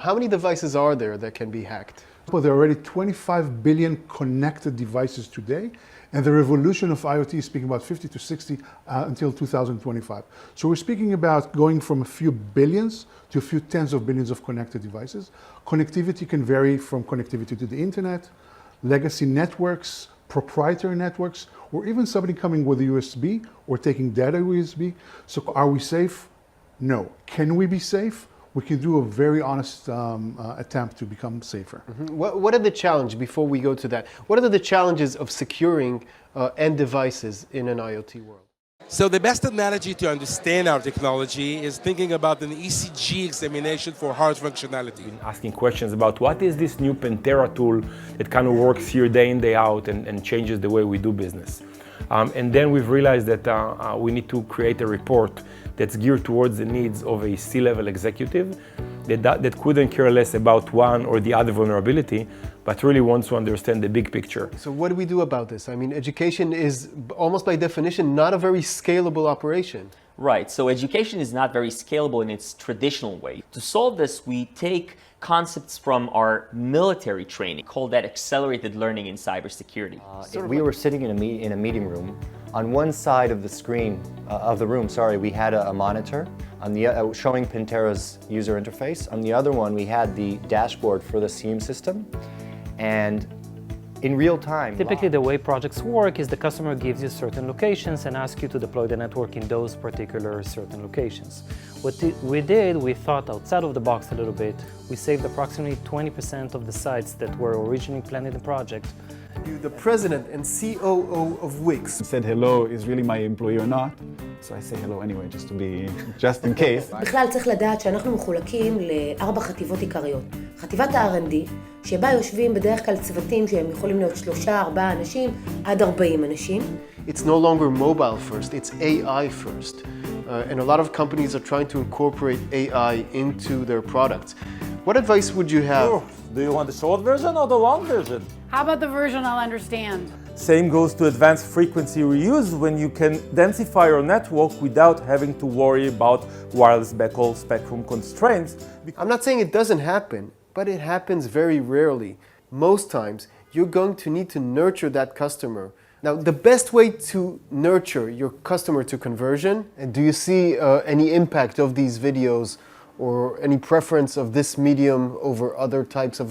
How many devices are there that can be hacked? Well, there are already 25 billion connected devices today, and the revolution of IoT is speaking about 50 to 60 until 2025. So we're speaking about going from a few billions to a few tens of billions of connected devices. Connectivity can vary from connectivity to the internet, legacy networks, proprietary networks, or even somebody coming with a USB or taking data USB. So are we safe? No. Can we be safe? We can do a very honest attempt to become safer. Mm-hmm. What are the challenges, before we go to that, what are the challenges of securing end devices in an IoT world? So the best analogy to understand our technology is thinking about an ECG examination for heart functionality. Asking questions about what is this new Pantera tool that kind of works here day in, day out and changes the way we do business. And then we've realized that we need to create a report that's geared towards the needs of a C-level executive that couldn't care less about one or the other vulnerability, but really wants to understand the big picture. So what do we do about this? I mean, education is almost by definition not a very scalable operation. Right, so education is not very scalable in its traditional way. To solve this, we take concepts from our military training, called that accelerated learning in cybersecurity. We were sitting in a meeting room. On one side of the screen, we had a monitor on showing Pantera's user interface. On the other one, we had the dashboard for the SIEM system. And in real time. Typically, the way projects work is the customer gives you certain locations and asks you to deploy the network in those particular certain locations. What we thought outside of the box a little bit. We saved approximately 20% of the sites that were originally planned in the project. You, the president and COO of Wix, said hello, is really my employee or not? So I say hello anyway, just in case. בכלל צריך לדעת שאנחנו מחולקים ל4 חטיבות עיקריות. חטיבת ה-R&D, שבה יושבים בדרך כלל צוותים שהם יכולים להיות 3-4 אנשים עד 40 אנשים. It's no longer mobile first, it's AI first. And a lot of companies are trying to incorporate AI into their products. What advice would you have? Sure. Do you want the short version or the long version? How about the version I'll understand? Same goes to advanced frequency reuse, when you can densify your network without having to worry about wireless backhaul spectrum constraints. I'm not saying it doesn't happen, but it happens very rarely. Most times, you're going to need to nurture that customer. Now, the best way to nurture your customer to conversion, and do you see any impact of these videos or any preference of this medium over other types of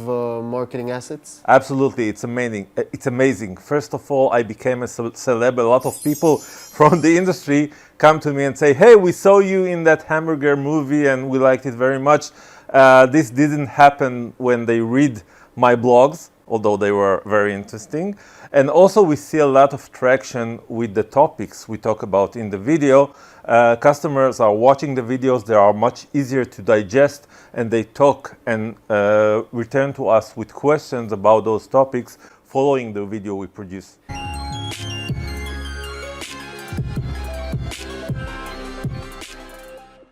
marketing assets? Absolutely, it's amazing. It's amazing. First of all, I became a celeb. A lot of people from the industry come to me and say, hey, we saw you in that hamburger movie and we liked it very much. This didn't happen when they read my blogs, although they were very interesting. And also we see a lot of traction with the topics we talk about in the video. Customers are watching the videos, they are much easier to digest, and they talk and return to us with questions about those topics following the video we produce.